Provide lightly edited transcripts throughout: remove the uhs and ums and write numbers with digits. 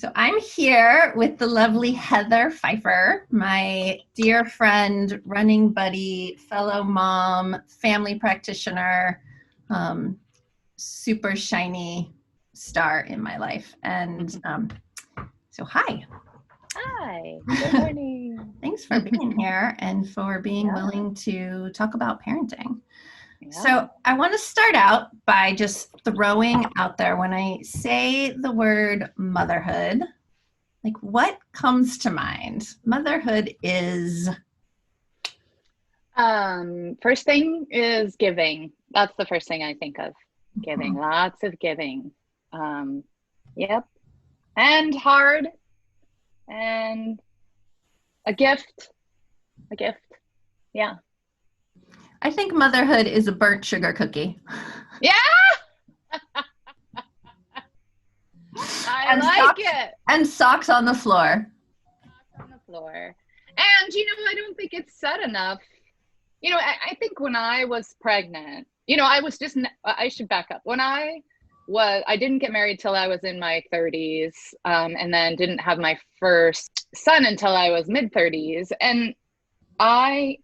So I'm here with the lovely Heather Pfeiffer, my dear friend, running buddy, fellow mom, family practitioner, um, super shiny star in my life. And so hi. Hi, good morning. Thanks for being here and for being Yeah, willing to talk about parenting. yeah. So I want to start out by just throwing out there when I say the word motherhood, like what comes to mind? Motherhood is First thing is giving. That's the first thing I think of. Giving, lots of giving. Um, yep. And hard and a gift. A gift. Yeah. I think motherhood is a burnt sugar cookie. Yeah, I and like socks it. and socks on the floor. Socks on the floor. And I don't think it's said enough. I think when I was pregnant, I should back up. I didn't get married till I was in my 30s, and then didn't have my first son until I was mid 30s. And I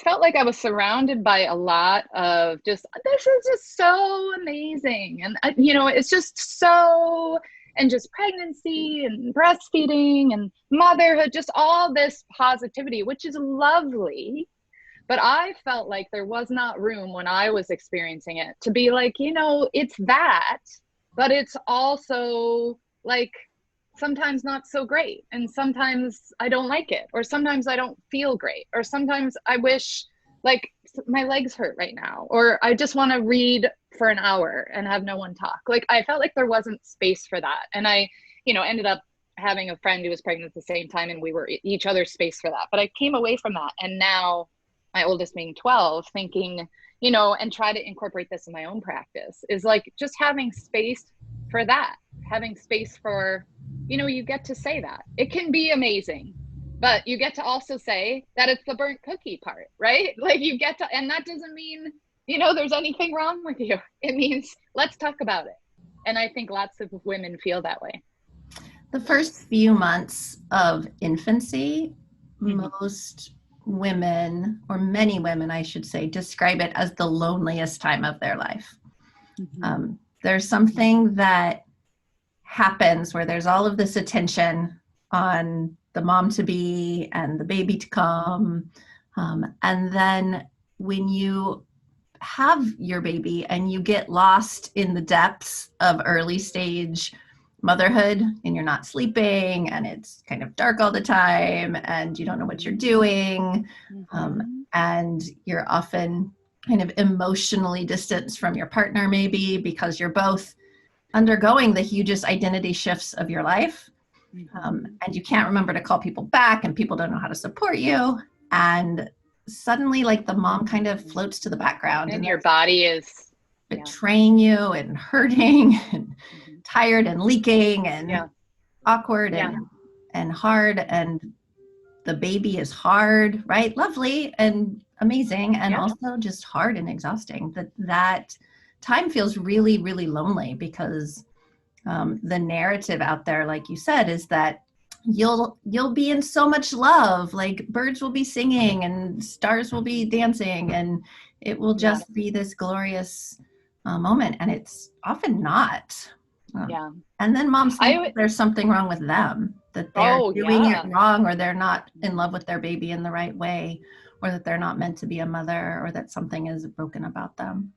felt like I was surrounded by a lot of this is just so amazing. And, it's just so, and just pregnancy and breastfeeding and motherhood, just all this positivity, which is lovely. But I felt like there was not room when I was experiencing it to be like, it's that, but it's also like sometimes not so great. And sometimes I don't like it, or sometimes I don't feel great, or sometimes I wish like my legs hurt right now, or I just want to read for an hour and have no one talk. Like I felt like there wasn't space for that. And I, ended up having a friend who was pregnant at the same time, and we were each other's space for that. But I came away from that. And now my oldest being 12, thinking, and try to incorporate this in my own practice is like just having space for that, having space for, you get to say that. It can be amazing, but you get to also say that it's the burnt cookie part, right? Like you get to, and that doesn't mean, there's anything wrong with you. It means let's talk about it. And I think lots of women feel that way. The first few months of infancy, Mm-hmm. most women, or many women, I should say, describe it as the loneliest time of their life. Mm-hmm. There's something that happens where there's all of this attention on the mom to be and the baby to come. And then when you have your baby and you get lost in the depths of early stage motherhood and you're not sleeping and it's kind of dark all the time and you don't know what you're doing, and you're often kind of emotionally distanced from your partner maybe because you're both undergoing the hugest identity shifts of your life, and you can't remember to call people back and people don't know how to support you, and suddenly like the mom kind of floats to the background And your body is betraying you and hurting and tired and leaking and awkward and hard, and the baby is hard, right? Lovely and amazing, and also just hard and exhausting. That time feels really, really lonely because the narrative out there, like you said, is that you'll be in so much love, like birds will be singing and stars will be dancing and it will just be this glorious moment, and it's often not. And then moms think there's something wrong with them, that they're doing it wrong, or they're not in love with their baby in the right way, or that they're not meant to be a mother, or that something is broken about them.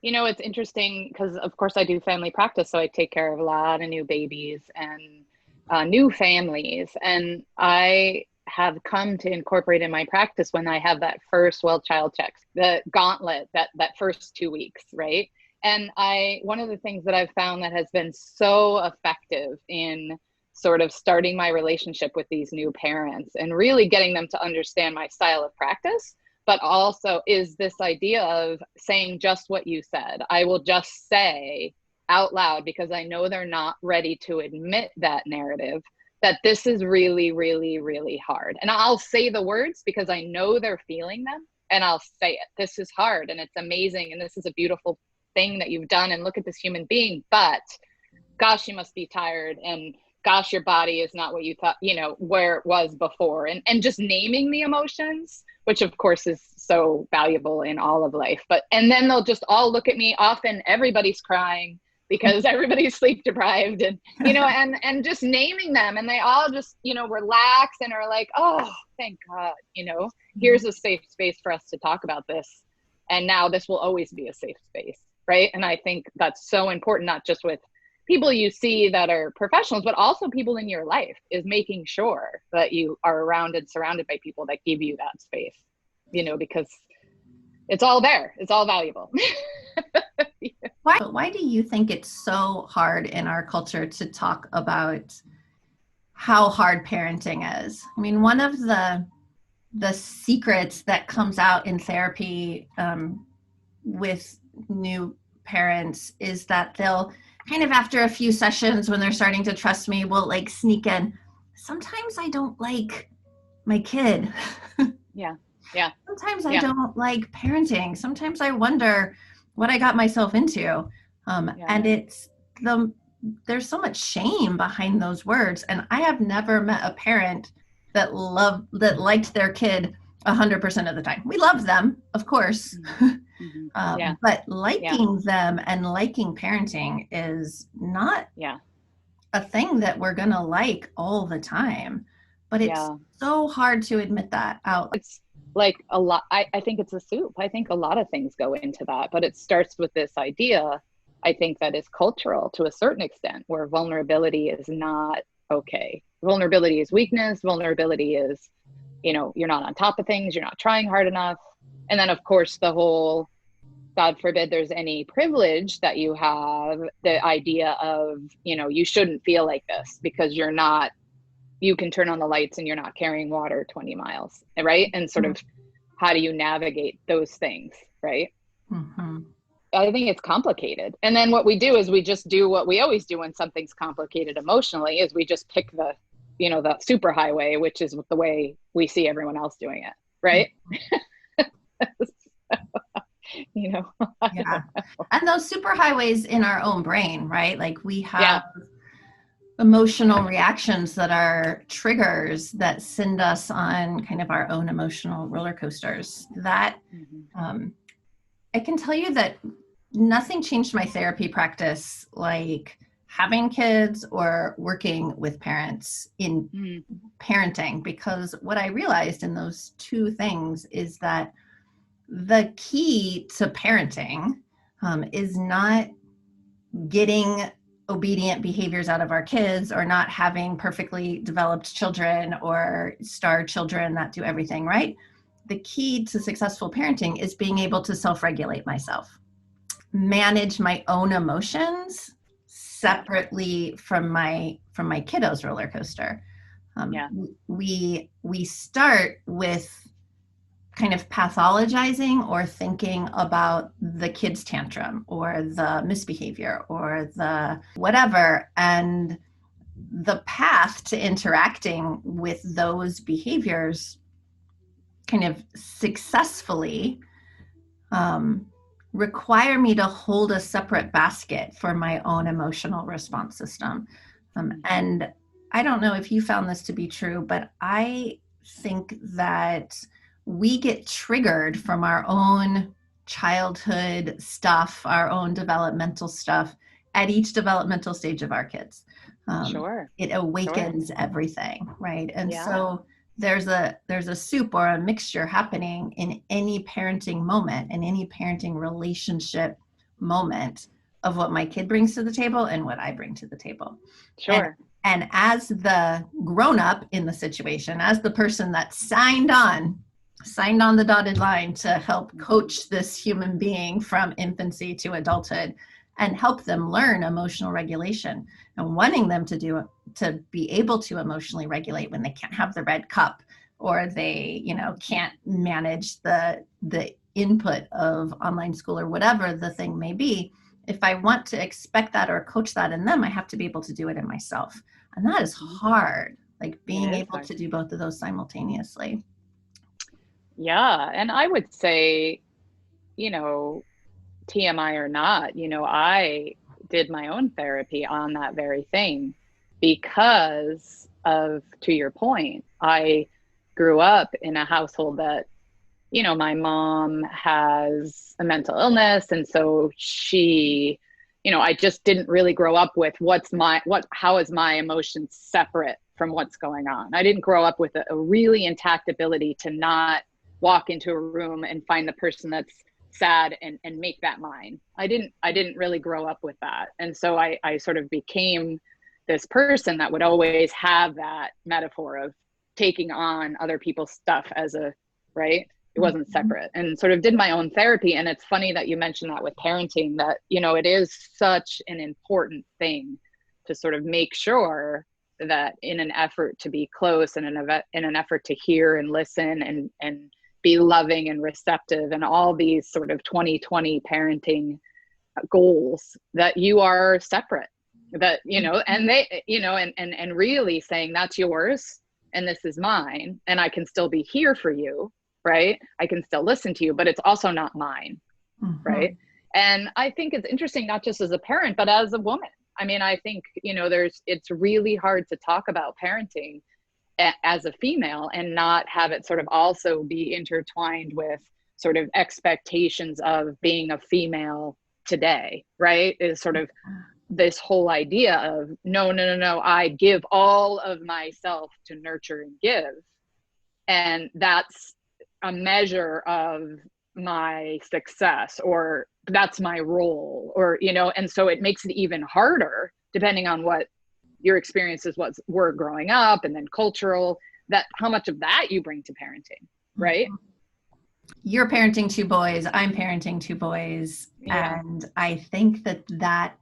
It's interesting because, of course, I do family practice, so I take care of a lot of new babies and new families. And I have come to incorporate in my practice when I have that first well-child check, the gauntlet, that first 2 weeks, right? And one of the things that I've found that has been so effective in sort of starting my relationship with these new parents and really getting them to understand my style of practice, but also is this idea of saying just what you said. I will just say out loud, because I know they're not ready to admit that narrative, that this is really, really, really hard. And I'll say the words because I know they're feeling them, and I'll say it. This is hard and it's amazing. And this is a beautiful thing that you've done. And look at this human being, but gosh, you must be tired and gosh, your body is not what you thought, where it was before. And just naming the emotions, which of course is so valuable in all of life. And then they'll just all look at me. Often everybody's crying because everybody's sleep deprived, and, and just naming them, and they all just, relax and are like, oh, thank God, here's a safe space for us to talk about this. And now this will always be a safe space. Right. And I think that's so important, not just with people you see that are professionals, but also people in your life, is making sure that you are around and surrounded by people that give you that space, because it's all there. It's all valuable. Why do you think it's so hard in our culture to talk about how hard parenting is? I mean, one of the secrets that comes out in therapy with new parents is that they'll kind of, after a few sessions, when they're starting to trust me, will like sneak in, sometimes I don't like my kid. Yeah. Sometimes I don't like parenting. Sometimes I wonder what I got myself into. And there's so much shame behind those words. And I have never met a parent that liked their kid 100% of the time. We love them, of course. But liking them and liking parenting is not a thing that we're going to like all the time. But it's so hard to admit that out. It's like a lot. I think it's a soup. I think a lot of things go into that, but it starts with this idea, I think, that is cultural to a certain extent, where vulnerability is not okay. Vulnerability is weakness. Vulnerability is, you're not on top of things. You're not trying hard enough. And then, of course, the whole, God forbid there's any privilege that you have, the idea of, you shouldn't feel like this because you can turn on the lights and you're not carrying water 20 miles, right? And sort of, how do you navigate those things, right? Mm-hmm. I think it's complicated. And then what we do is we just do what we always do when something's complicated emotionally, is we just pick the super highway, which is the way we see everyone else doing it, right? Yeah. And those super highways in our own brain, right? Like we have emotional reactions that are triggers that send us on kind of our own emotional roller coasters. That I can tell you that nothing changed my therapy practice like having kids or working with parents in parenting, because what I realized in those two things is that the key to parenting is not getting obedient behaviors out of our kids, or not having perfectly developed children or star children that do everything right. The key to successful parenting is being able to self-regulate myself, manage my own emotions separately from my kiddos roller coaster. We start with kind of pathologizing or thinking about the kid's tantrum or the misbehavior or the whatever, and the path to interacting with those behaviors kind of successfully require me to hold a separate basket for my own emotional response system. And I don't know if you found this to be true, but I think that we get triggered from our own childhood stuff, our own developmental stuff at each developmental stage of our kids. It awakens everything, right? And so there's a soup or a mixture happening in any parenting moment, in any parenting relationship moment, of what my kid brings to the table and what I bring to the table. And as the grown-up in the situation, as the person that signed on the dotted line to help coach this human being from infancy to adulthood and help them learn emotional regulation, and wanting them to be able to emotionally regulate when they can't have the red cup, or they, can't manage the input of online school or whatever the thing may be. If I want to expect that or coach that in them, I have to be able to do it in myself. And that is hard, like being able to do both of those simultaneously. Yeah. And I would say, TMI or not, I did my own therapy on that very thing, because of, to your point, I grew up in a household that, my mom has a mental illness. And so she, I just didn't really grow up with how is my emotions separate from what's going on. I didn't grow up with a really intact ability to not walk into a room and find the person that's sad and make that mine. I didn't really grow up with that. And so I sort of became this person that would always have that metaphor of taking on other people's stuff right? It wasn't separate, and sort of did my own therapy. And it's funny that you mentioned that with parenting, that, it is such an important thing to sort of make sure that in an effort to be close and in an effort to hear and listen and be loving and receptive and all these sort of 2020 parenting goals, that you are separate, that, and they, and really saying that's yours and this is mine, and I can still be here for you, right? I can still listen to you, but it's also not mine, right? And I think it's interesting, not just as a parent, but as a woman. I mean, I think, it's really hard to talk about parenting as a female and not have it sort of also be intertwined with sort of expectations of being a female today, right? Is sort of this whole idea of no, I give all of myself to nurture and give. And that's a measure of my success, or that's my role, or, and so it makes it even harder depending on what your experiences were growing up, and then cultural, that how much of that you bring to parenting, right? You're parenting 2 boys, I'm parenting 2 boys. Yeah. And I think that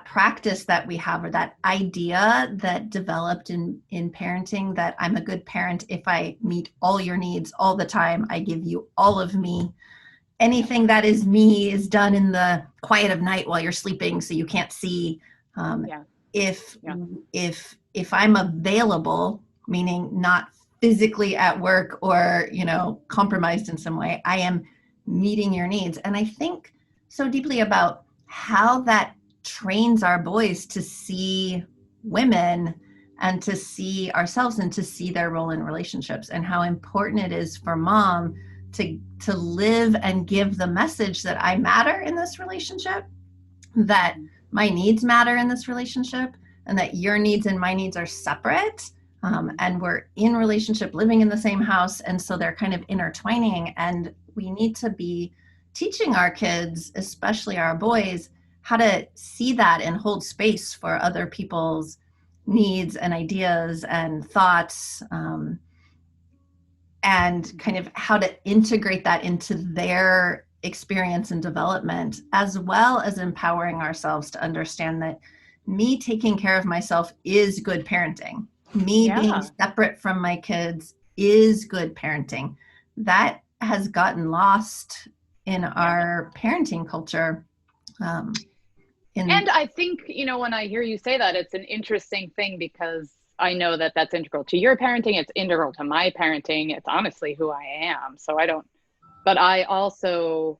practice that we have, or that idea that developed in parenting, that I'm a good parent if I meet all your needs all the time, I give you all of me. Anything that is me is done in the quiet of night while you're sleeping, so you can't see. If I'm available, meaning not physically at work or, compromised in some way, I am meeting your needs. And I think so deeply about how that trains our boys to see women and to see ourselves and to see their role in relationships, and how important it is for mom to live and give the message that I matter in this relationship, that my needs matter in this relationship, and that your needs and my needs are separate. And we're in relationship, living in the same house. And so they're kind of intertwining, and we need to be teaching our kids, especially our boys, how to see that and hold space for other people's needs and ideas and thoughts, and kind of how to integrate that into their experience and development, as well as empowering ourselves to understand that me taking care of myself is good parenting. Me being separate from my kids is good parenting. That has gotten lost in our parenting culture. And I think, when I hear you say that, it's an interesting thing, because I know that that's integral to your parenting. It's integral to my parenting. It's honestly who I am. So but I also,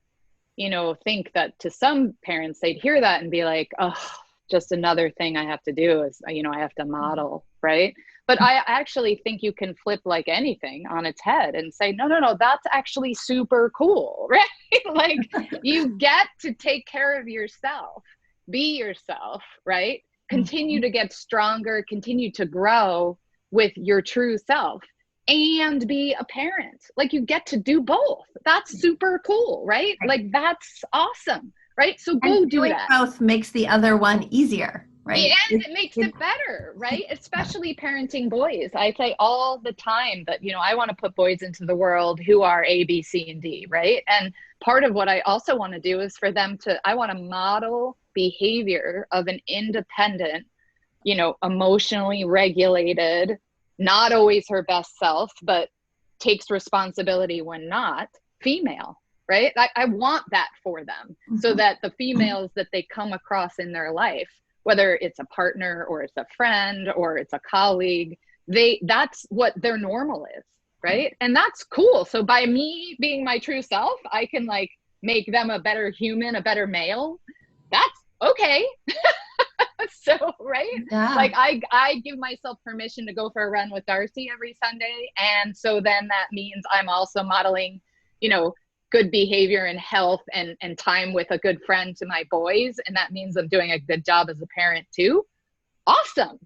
think that to some parents, they'd hear that and be like, oh, just another thing I have to do is, I have to model, right? But I actually think you can flip like anything on its head and say, no, that's actually super cool, right? Like, you get to take care of yourself, be yourself, right? Continue to get stronger, continue to grow with your true self, and be a parent. Like, you get to do both. That's super cool, right? Like, that's awesome, right? So go do that. Both makes the other one easier, right? And it makes it better, right? Especially parenting boys. I say all the time that, I want to put boys into the world who are A, B, C, and D, right? And part of what I also want to do is for them I want to model behavior of an independent, emotionally regulated, not always her best self, but takes responsibility when not, female, right? I want that for them, so that the females that they come across in their life, whether it's a partner or it's a friend or it's a colleague, that's what their normal is, right? And that's cool. So by me being my true self, I can make them a better human, a better male. That's okay. So, right? Yeah. Like I give myself permission to go for a run with Darcy every Sunday. And so then that means I'm also modeling, you know, good behavior and health and time with a good friend to my boys. And that means I'm doing a good job as a parent too. Awesome.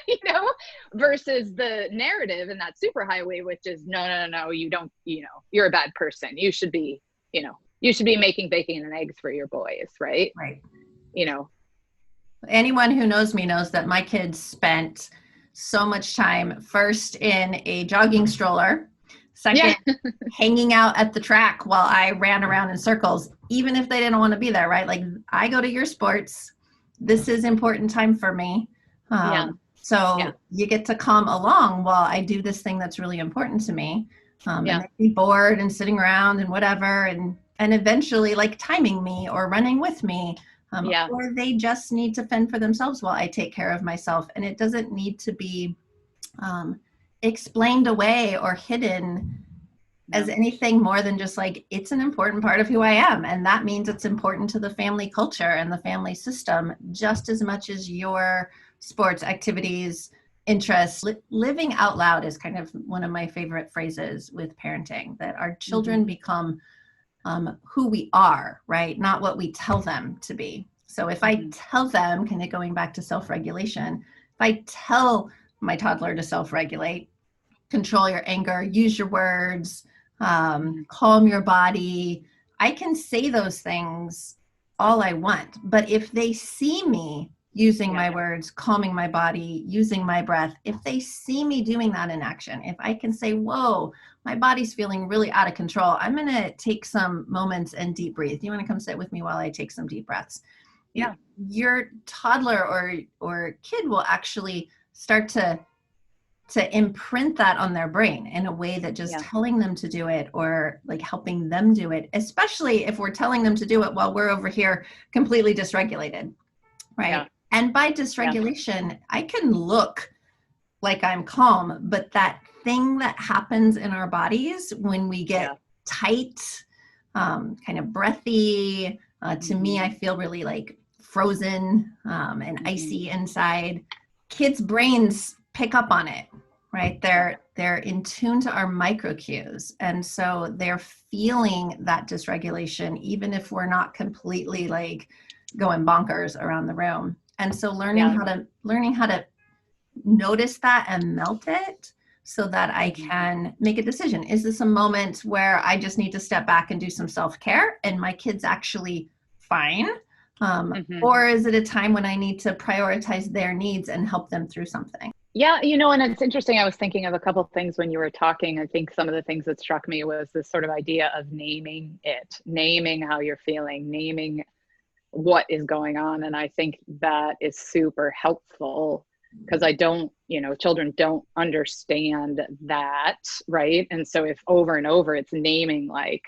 You know, versus the narrative in that superhighway, which is no, you don't, you know, you're a bad person. You should be, you know, you should be making bacon and eggs for your boys, right? Right. You know, Anyone who knows me knows that my kids spent so much time first in a jogging stroller, second yeah, hanging out at the track while I ran around in circles, even if they didn't want to be there, right? Like, I go to your sports. This is important time for me. yeah, So yeah, you get to come along while I do this thing that's really important to me. And yeah, they'd be bored and sitting around and whatever, and eventually like timing me or running with me. yeah, Or they just need to fend for themselves while I take care of myself. And it doesn't need to be explained away or hidden as no, anything more than just like, it's an important part of who I am. And that means it's important to the family culture and the family system just as much as your sports activities, interests. Living out loud is kind of one of my favorite phrases with parenting, that our children become who we are, right? Not what we tell them to be. So if I tell them, kind of going back to self-regulation, if I tell my toddler to self-regulate, control your anger, use your words, calm your body, I can say those things all I want. But if they see me using my words, calming my body, using my breath, if they see me doing that in action, if I can say, whoa, my body's feeling really out of control, I'm going to take some moments and deep breathe. You want to come sit with me while I take some deep breaths? yeah, Your toddler or kid will actually start to imprint that on their brain in a way that just telling them to do it or like helping them do it, especially if we're telling them to do it while we're over here completely dysregulated, right? yeah, And by yeah, dysregulation, I can look like I'm calm, but that thing that happens in our bodies when we get tight, kind of breathy, to me, I feel really like frozen and icy inside. Kids' brains pick up on it, right? They're in tune to our micro cues, and so they're feeling that dysregulation, even if we're not completely like going bonkers around the room. And so learning how to notice that and melt it so that I can make a decision. Is this a moment where I just need to step back and do some self-care and my kid's actually fine? Or is it a time when I need to prioritize their needs and help them through something? yeah. You know, and it's interesting. I was thinking of a couple of things when you were talking. I think some of the things that struck me was this sort of idea of naming it, naming how you're feeling, naming what is going on. And I think that is super helpful because I don't, you know, children don't understand that, right? And so if over and over it's naming, like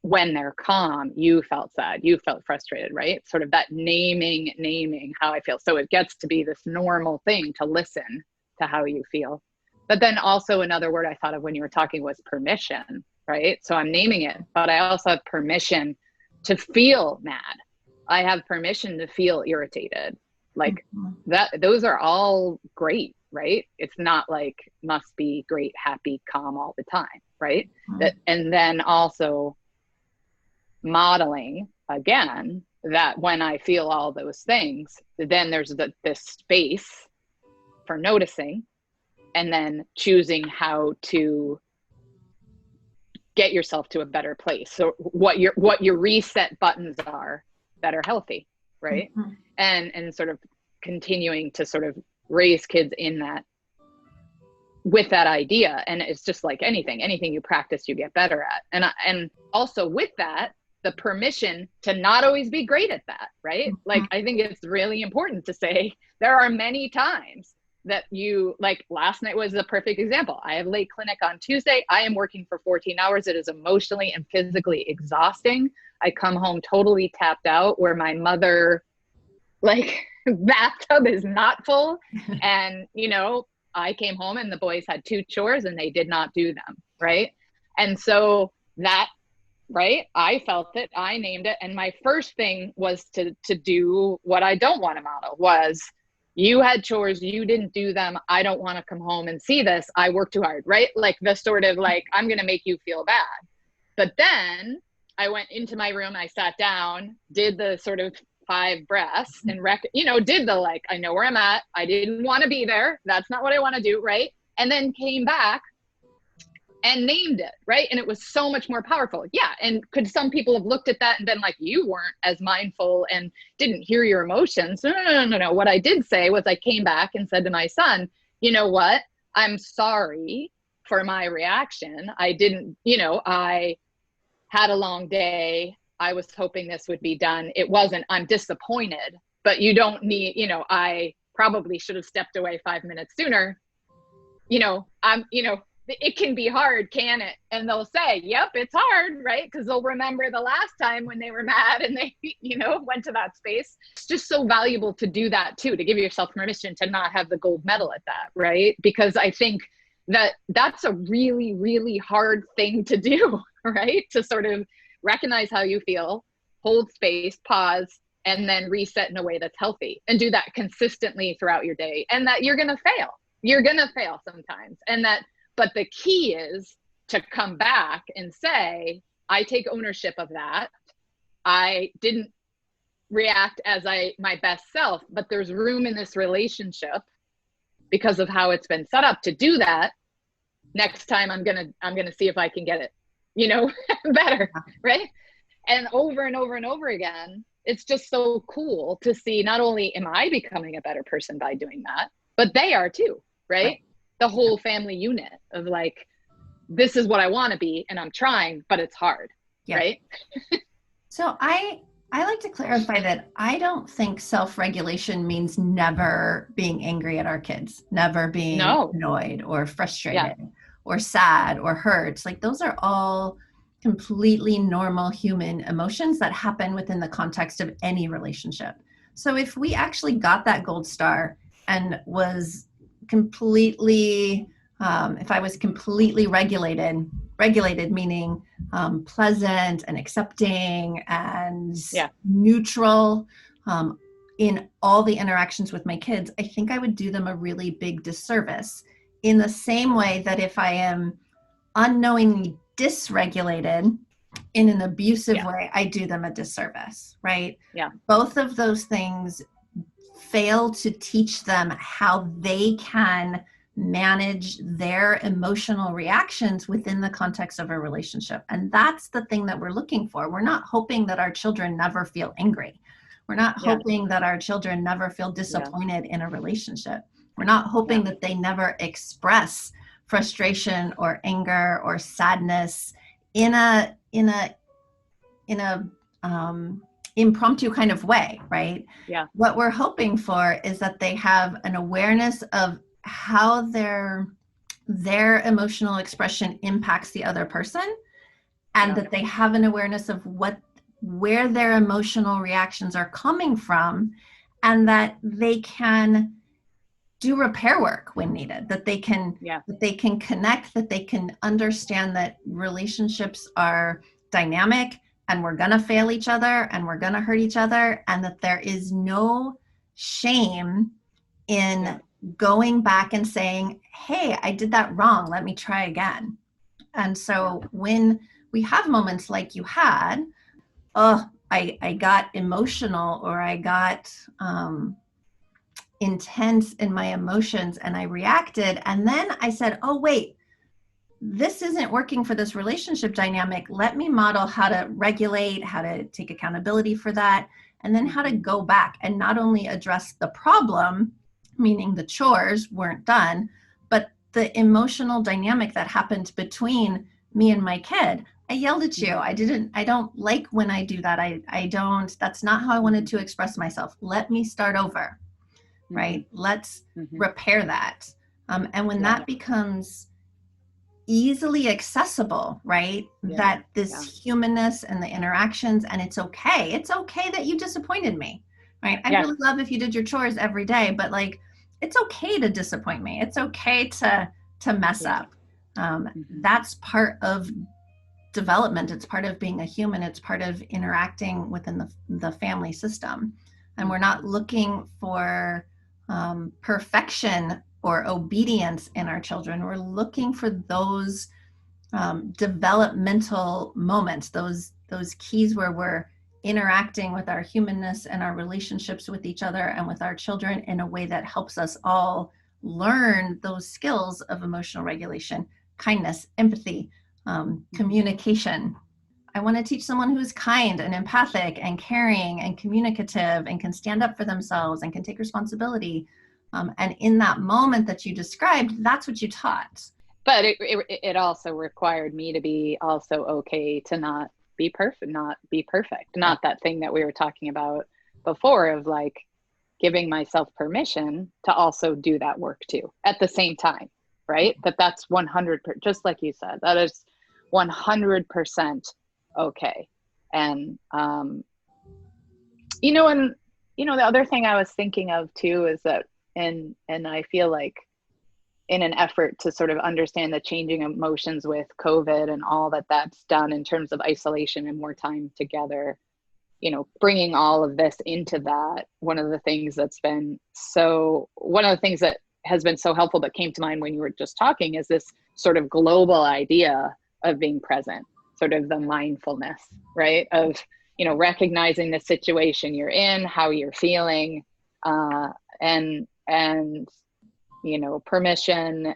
when they're calm, you felt sad, you felt frustrated, right? Sort of that naming how I feel. So it gets to be this normal thing to listen to how you feel. But then also another word I thought of when you were talking was permission, right? So I'm naming it, but I also have permission to feel mad. I have permission to feel irritated. Like that, those are all great, right? It's not like must be great, happy, calm all the time, right? That, and then also modeling again that when I feel all those things, then there's this space for noticing and then choosing how to get yourself to a better place. So what your reset buttons are that are healthy, right? And sort of continuing to sort of raise kids in that with that idea. And it's just like anything you practice, you get better at. And also with that, the permission to not always be great at that, right? Like, I think it's really important to say there are many times that you, like last night was a perfect example. I have late clinic on Tuesday. I am working for 14 hours. It is emotionally and physically exhausting. I come home totally tapped out where my mother, like, bathtub is not full. And, you know, I came home and the boys had 2 chores and they did not do them, right? And so that right? I felt it, I named it. And my first thing was to do what I don't want to model was, you had chores, you didn't do them. I don't want to come home and see this. I worked too hard, right? Like the sort of like, I'm going to make you feel bad. But then I went into my room, I sat down, did the sort of 5 breaths and did the like, I know where I'm at. I didn't want to be there. That's not what I want to do, right? And then came back and named it, right? And it was so much more powerful. Yeah. And could some people have looked at that and been like, you weren't as mindful and didn't hear your emotions? No. What I did say was I came back and said to my son, you know what? I'm sorry for my reaction. I didn't, I had a long day. I was hoping this would be done. It wasn't. I'm disappointed, but you don't need, I probably should have stepped away 5 minutes sooner. It can be hard, can it? And they'll say, yep, it's hard, right? Because they'll remember the last time when they were mad and they, went to that space. It's just so valuable to do that too, to give yourself permission to not have the gold medal at that, right? Because I think that's a really, really hard thing to do, right? To sort of recognize how you feel, hold space, pause, and then reset in a way that's healthy, and do that consistently throughout your day. And that you're going to fail. You're going to fail sometimes. But the key is to come back and say, I take ownership of that. I didn't react as my best self, but there's room in this relationship because of how it's been set up to do that. Next time I'm going to see if I can get it, better. Right. And over and over and over again, it's just so cool to see, not only am I becoming a better person by doing that, but they are too, right? The whole family unit of like, this is what I want to be and I'm trying, but it's hard. Yeah. Right. So I like to clarify that I don't think self-regulation means never being angry at our kids, never being annoyed or frustrated or sad or hurt. Like those are all completely normal human emotions that happen within the context of any relationship. So if we actually got that gold star and was completely, if I was completely regulated meaning pleasant and accepting and neutral in all the interactions with my kids, I think I would do them a really big disservice, in the same way that if I am unknowingly dysregulated in an abusive way, I do them a disservice, right? Yeah. Both of those things fail to teach them how they can manage their emotional reactions within the context of a relationship. And that's the thing that we're looking for. We're not hoping that our children never feel angry. We're not hoping that our children never feel disappointed in a relationship. We're not hoping that they never express frustration or anger or sadness in a impromptu kind of way, right? Yeah. What we're hoping for is that they have an awareness of how their emotional expression impacts the other person, and that they have an awareness of where their emotional reactions are coming from, and that they can do repair work when needed, that they can connect, that they can understand that relationships are dynamic and we're going to fail each other and we're going to hurt each other, and that there is no shame in going back and saying, hey, I did that wrong, let me try again. And so when we have moments like you had, I got emotional, or I got intense in my emotions and I reacted, and then I said, oh wait, this isn't working for this relationship dynamic. Let me model how to regulate, how to take accountability for that, and then how to go back and not only address the problem, meaning the chores weren't done, but the emotional dynamic that happened between me and my kid. I yelled at you. I don't like when I do that. That's not how I wanted to express myself. Let me start over, right? Let's repair that. And when that becomes easily accessible, right? That this humanness and the interactions, and it's okay that you disappointed me, right? I really love if you did your chores every day, but like, it's okay to disappoint me. It's okay to mess up. That's part of development. It's part of being a human. It's part of interacting within the family system. And we're not looking for perfection or obedience in our children. We're looking for those developmental moments, those keys where we're interacting with our humanness and our relationships with each other and with our children in a way that helps us all learn those skills of emotional regulation, kindness, empathy, communication. I want to teach someone who's kind and empathic and caring and communicative and can stand up for themselves and can take responsibility. And in that moment that you described, that's what you taught. But it also required me to be also okay to not be perfect, not that thing that we were talking about before of like giving myself permission to also do that work too at the same time, right? That's 100%, just like you said, that is 100% okay. And the other thing I was thinking of too is that, and I feel like in an effort to sort of understand the changing emotions with COVID and all that's done in terms of isolation and more time together, bringing all of this into that, one of the things that has been so helpful that came to mind when you were just talking is this sort of global idea of being present, sort of the mindfulness, right? Of, recognizing the situation you're in, how you're feeling, and permission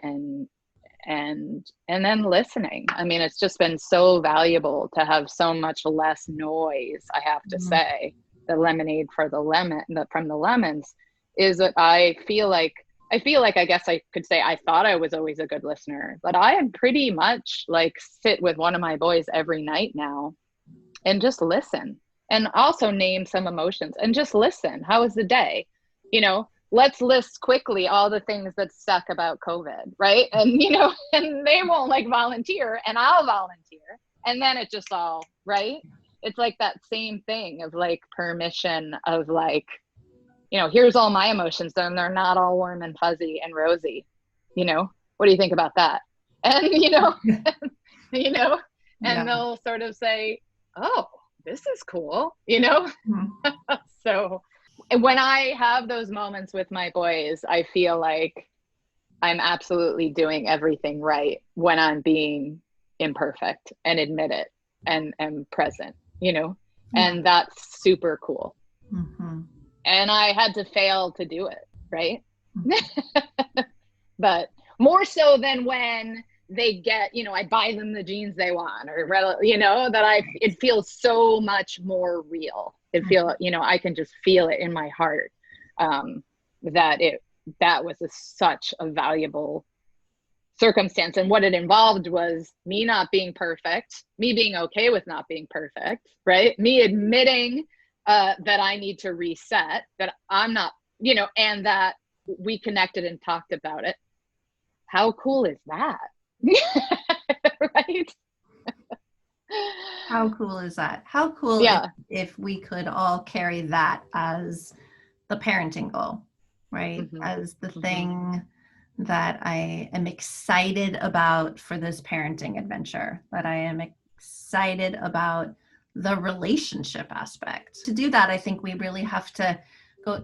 and then listening. I mean, it's just been so valuable to have so much less noise, I have to say. The lemonade from the lemons is that I feel like, I guess I could say I thought I was always a good listener, but I am pretty much like sit with one of my boys every night now and just listen, and also name some emotions and just listen. How was the day? Let's list quickly all the things that suck about COVID, right? And, and they won't like volunteer and I'll volunteer. And then it just all, right? It's like that same thing of like permission of like, here's all my emotions and they're not all warm and fuzzy and rosy. What do you think about that? And, and they'll sort of say, oh, this is cool, So when I have those moments with my boys, I feel like I'm absolutely doing everything right when I'm being imperfect and admit it and present, and that's super cool. Mm-hmm. And I had to fail to do it, right? Mm-hmm. But more so than when they get, I buy them the jeans they want, or, it feels so much more real. It feels, I can just feel it in my heart, that was such a valuable circumstance. And what it involved was me not being perfect, me being okay with not being perfect, right? Me admitting that I need to reset, that I'm not, and that we connected and talked about it. How cool is that? Right? How cool is that? How cool if we could all carry that as the parenting goal, right? Mm-hmm. As the thing that I am excited about for this parenting adventure, that I am excited about the relationship aspect. To do that, I think we really have to,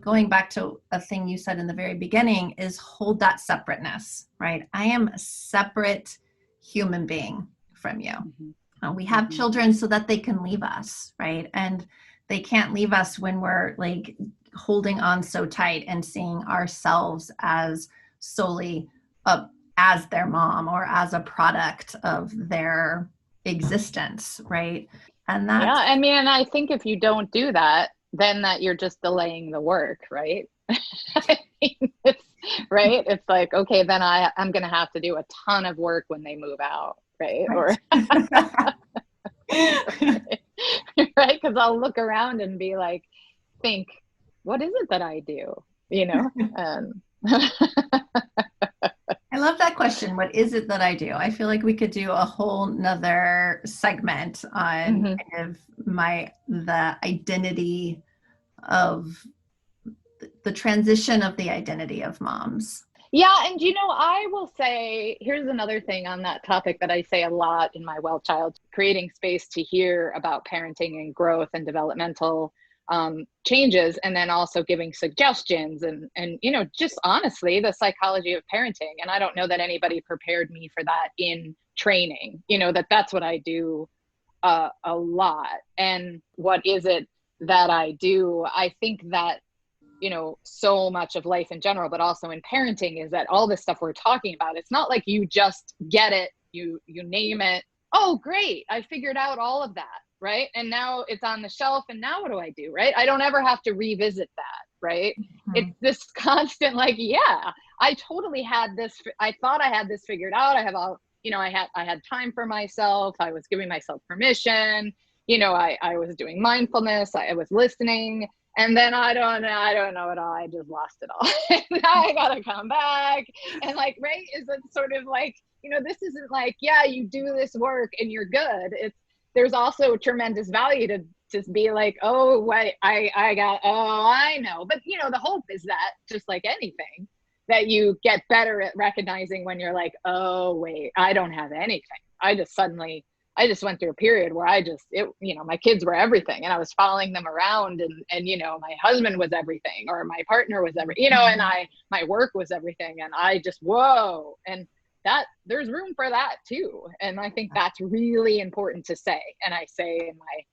going back to a thing you said in the very beginning, is hold that separateness, right? I am a separate human being from you. Mm-hmm. We have children so that they can leave us, right? And they can't leave us when we're like holding on so tight and seeing ourselves as solely as their mom or as a product of their existence, right? And that's, yeah, I mean, I think if you don't do that, then that you're just delaying the work, right? Right? It's like, okay, then I'm going to have to do a ton of work when they move out, right? Or right? Because I'll look around and be like, think, what is it that I do? I love that question. What is it that I do? I feel like we could do a whole nother segment on kind of the identity of the transition of the identity of moms. Yeah, and I will say, here's another thing on that topic that I say a lot in my Well Child, creating space to hear about parenting and growth and developmental changes, and then also giving suggestions and just honestly, the psychology of parenting. And I don't know that anybody prepared me for that in training, that's what I do a lot. And what is it that I do? I think that so much of life in general, but also in parenting, is that all this stuff we're talking about, it's not like you just get it, you name it, oh great, I figured out all of that, right? And now it's on the shelf, and now what do I do, right? I don't ever have to revisit that, right? Mm-hmm. It's this constant, like, yeah, I totally had this, I thought I had this figured out, I have all, I had time for myself, I was giving myself permission, I was doing mindfulness, I was listening. And then I don't know it all. I just lost it all. Now I gotta come back. And right, is it sort of like, this isn't like, yeah, you do this work and you're good. There's also tremendous value to just be like, oh, wait, I know. But the hope is that, just like anything, that you get better at recognizing when you're like, oh, wait, I don't have anything. I just went through a period where my kids were everything, and I was following them around, and my husband was everything, or my partner was everything, and my work was everything. And I just, whoa. And that there's room for that too. And I think that's really important to say. And I say in my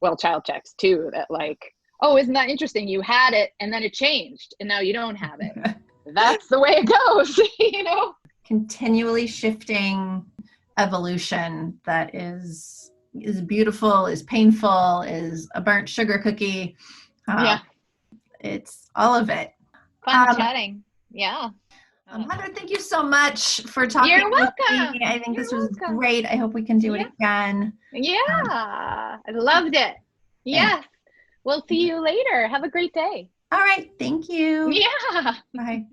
Well Child checks too, that like, oh, isn't that interesting? You had it and then it changed and now you don't have it. That's the way it goes, Continually shifting evolution that is beautiful, is painful, is a burnt sugar cookie. Yeah. It's all of it. Fun chatting. Yeah. Heather, thank you so much for talking. You're welcome. With me. I think this was great. I hope we can do it again. Yeah. I loved it. Yes. We'll see you later. Have a great day. All right. Thank you. Yeah. Bye.